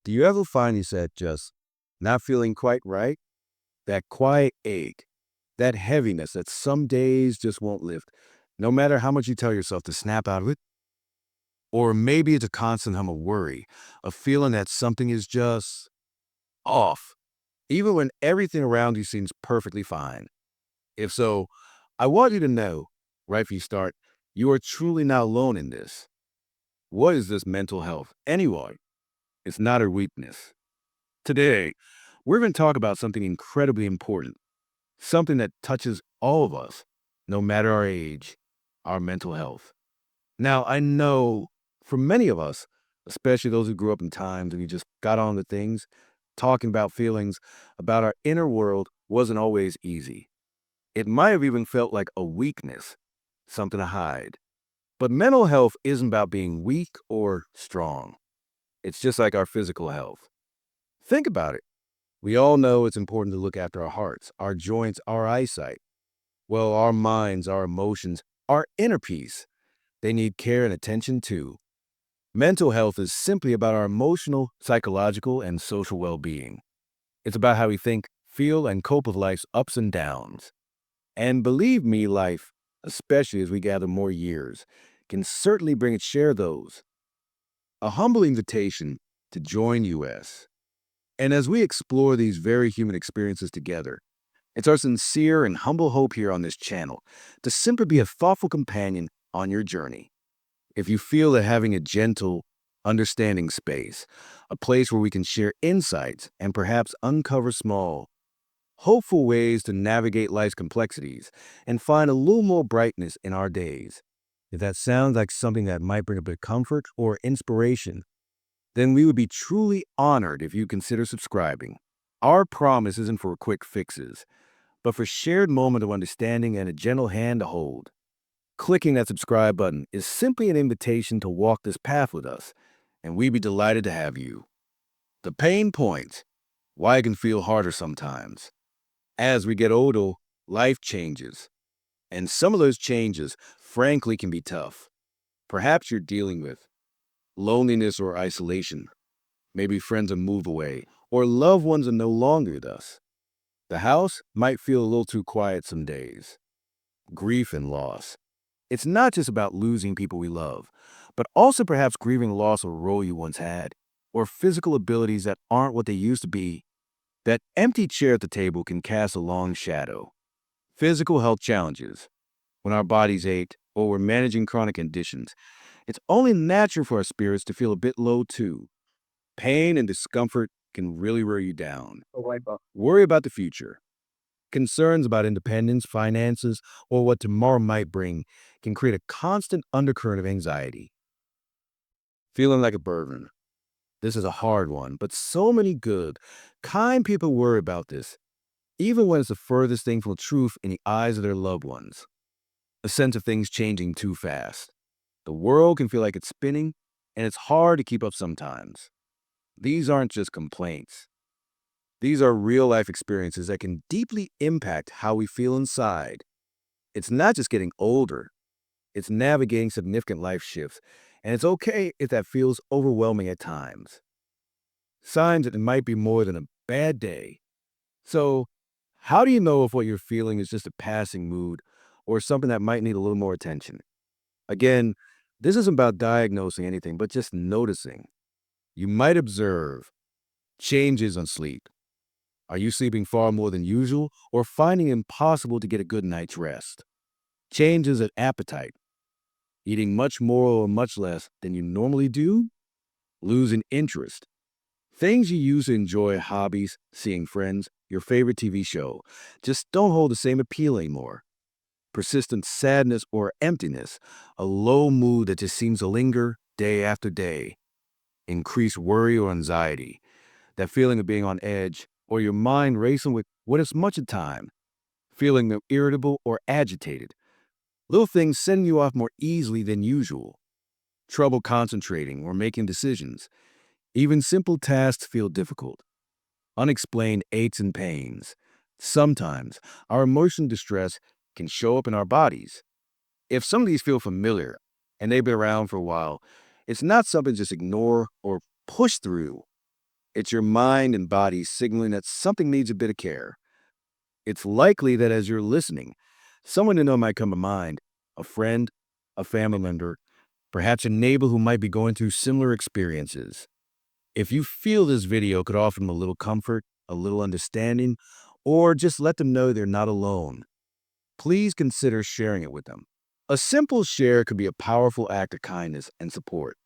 Do you ever find yourself just not feeling quite right? That quiet ache, that heaviness that some days just won't lift, no matter how much you tell yourself to snap out of it? Or maybe it's a constant hum of worry, a feeling that something is just off, even when everything around you seems perfectly fine. If so, I want you to know, right from the start, you are truly not alone in this. What is this mental health? Anyway, it's not a weakness. Today, we're going to talk about something incredibly important, something that touches all of us, no matter our age, our mental health. Now, I know for many of us, especially those who grew up in times when you just got on to things, talking about feelings, about our inner world wasn't always easy. It might have even felt like a weakness, something to hide. But mental health isn't about being weak or strong. It's just like our physical health. Think about it. We all know it's important to look after our hearts, our joints, our eyesight. Well, our minds, our emotions, our inner peace. They need care and attention too. Mental health is simply about our emotional, psychological, and social well being. It's about how we think, feel, and cope with life's ups and downs. And believe me, life, especially as we gather more years, can certainly bring its share of those. A humble invitation to join us. And as we explore these very human experiences together, it's our sincere and humble hope here on this channel to simply be a thoughtful companion on your journey. If you feel that having a gentle, understanding space, a place where we can share insights and perhaps uncover small, hopeful ways to navigate life's complexities and find a little more brightness in our days, if that sounds like something that might bring a bit of comfort or inspiration, then we would be truly honored if you consider subscribing. Our promise isn't for quick fixes, but for shared moment of understanding and a gentle hand to hold. Clicking that subscribe button is simply an invitation to walk this path with us, and we'd be delighted to have you. The pain points, why it can feel harder sometimes. As we get older, life changes, and some of those changes, frankly, can be tough. Perhaps you're dealing with loneliness or isolation. Maybe friends have moved away, or loved ones are no longer with us. The house might feel a little too quiet some days. Grief and loss. It's not just about losing people we love, but also perhaps grieving the loss of a role you once had, or physical abilities that aren't what they used to be. That empty chair at the table can cast a long shadow. Physical health challenges. When our bodies ache, or we're managing chronic conditions, it's only natural for our spirits to feel a bit low too. Pain and discomfort can really wear you down. Worry about the future. Concerns about independence, finances, or what tomorrow might bring can create a constant undercurrent of anxiety. Feeling like a burden. This is a hard one, but so many good, kind people worry about this, even when it's the furthest thing from the truth in the eyes of their loved ones. A sense of things changing too fast. The world can feel like it's spinning, and it's hard to keep up sometimes. These aren't just complaints. These are real life experiences that can deeply impact how we feel inside. It's not just getting older, it's navigating significant life shifts, and it's okay if that feels overwhelming at times. Signs that it might be more than a bad day. So, how do you know if what you're feeling is just a passing mood or something that might need a little more attention? Again, this isn't about diagnosing anything, but just noticing. You might observe changes on sleep. Are you sleeping far more than usual or finding it impossible to get a good night's rest? Changes in appetite. Eating much more or much less than you normally do? Losing interest. Things you used to enjoy, hobbies, seeing friends, your favorite TV show, just don't hold the same appeal anymore. Persistent sadness or emptiness, a low mood that just seems to linger day after day. Increased worry or anxiety, that feeling of being on edge, or your mind racing with what is much of time, feeling irritable or agitated. Little things sending you off more easily than usual. Trouble concentrating or making decisions. Even simple tasks feel difficult. Unexplained aches and pains. Sometimes our emotional distress can show up in our bodies. If some of these feel familiar and they've been around for a while, it's not something to just ignore or push through. It's your mind and body signaling that something needs a bit of care. It's likely that as you're listening, someone you know might come to mind, a friend, a family member, perhaps a neighbor who might be going through similar experiences. If you feel this video could offer them a little comfort, a little understanding, or just let them know they're not alone, please consider sharing it with them. A simple share could be a powerful act of kindness and support.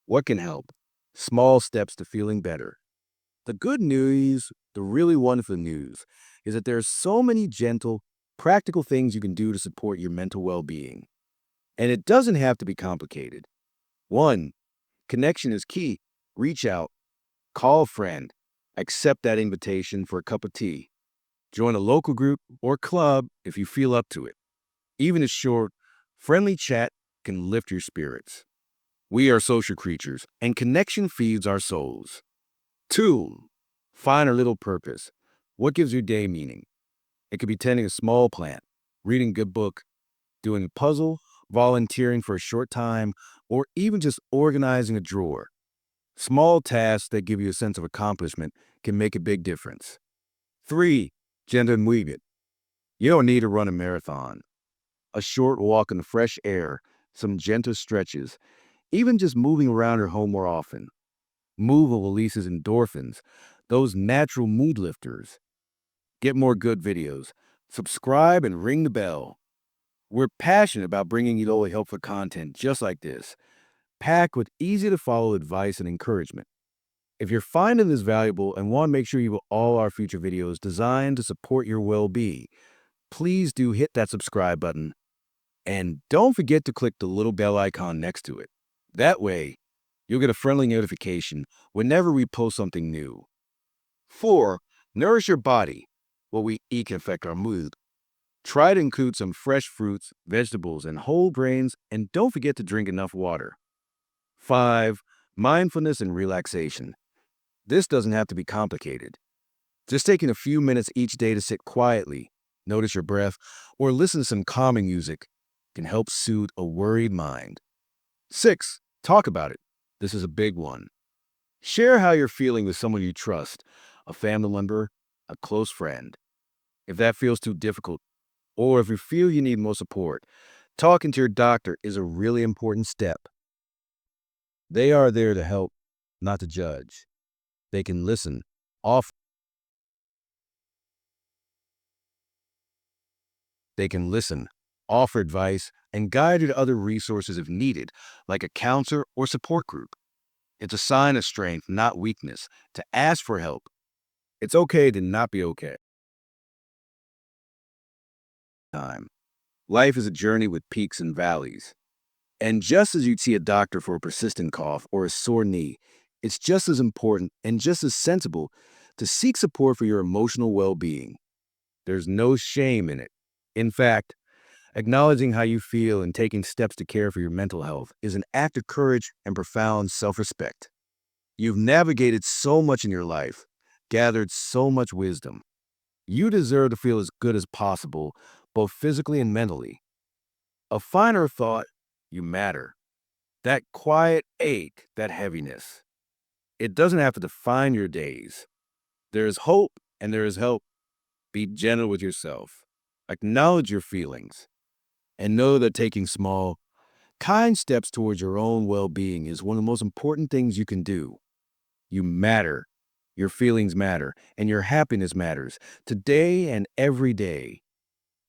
What can help? Small steps to feeling better. The good news, the really wonderful news, is that there are so many gentle, practical things you can do to support your mental well being. And it doesn't have to be complicated. One, connection is key. Reach out, call a friend, accept that invitation for a cup of tea. Join a local group or club if you feel up to it. Even a short, friendly chat can lift your spirits. We are social creatures, and connection feeds our souls. Two, find a little purpose. What gives your day meaning? It could be tending a small plant, reading a good book, doing a puzzle, volunteering for a short time, or even just organizing a drawer. Small tasks that give you a sense of accomplishment can make a big difference. Three, gentle movement. You don't need to run a marathon. A short walk in the fresh air, some gentle stretches, even just moving around your home more often. Move releases endorphins, those natural mood lifters. Get more good videos. Subscribe and ring the bell. We're passionate about bringing you all helpful content just like this, packed with easy-to-follow advice and encouragement. If you're finding this valuable and want to make sure you will all our future videos designed to support your well-being, please do hit that subscribe button. And don't forget to click the little bell icon next to it. That way, you'll get a friendly notification whenever we post something new. 4. Nourish your body. What we eat can affect our mood. Try to include some fresh fruits, vegetables, and whole grains, and don't forget to drink enough water. 5. Mindfulness and relaxation. This doesn't have to be complicated. Just taking a few minutes each day to sit quietly, notice your breath, or listen to some calming music can help soothe a worried mind. 6. Talk about it. This is a big one. Share how you're feeling with someone you trust, a family member, a close friend. If that feels too difficult, or if you feel you need more support, talking to your doctor is a really important step. They are there to help, not to judge. They can listen, offer, they can listen, offer advice, and guide you to other resources if needed, like a counselor or support group. It's a sign of strength, not weakness, to ask for help. It's okay to not be okay. Time. Life is a journey with peaks and valleys. And just as you'd see a doctor for a persistent cough or a sore knee, it's just as important and just as sensible to seek support for your emotional well-being. There's no shame in it. In fact, acknowledging how you feel and taking steps to care for your mental health is an act of courage and profound self-respect. You've navigated so much in your life, gathered so much wisdom. You deserve to feel as good as possible, both physically and mentally. A finer thought, you matter. That quiet ache, that heaviness. It doesn't have to define your days. There is hope and there is help. Be gentle with yourself. Acknowledge your feelings. And know that taking small, kind steps towards your own well-being is one of the most important things you can do. You matter. Your feelings matter, and your happiness matters, today and every day.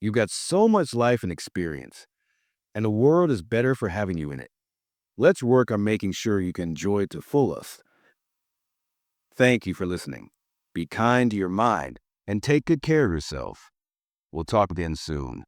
You've got so much life and experience, and the world is better for having you in it. Let's work on making sure you can enjoy it to fullest. Thank you for listening. Be kind to your mind, and take good care of yourself. We'll talk again soon.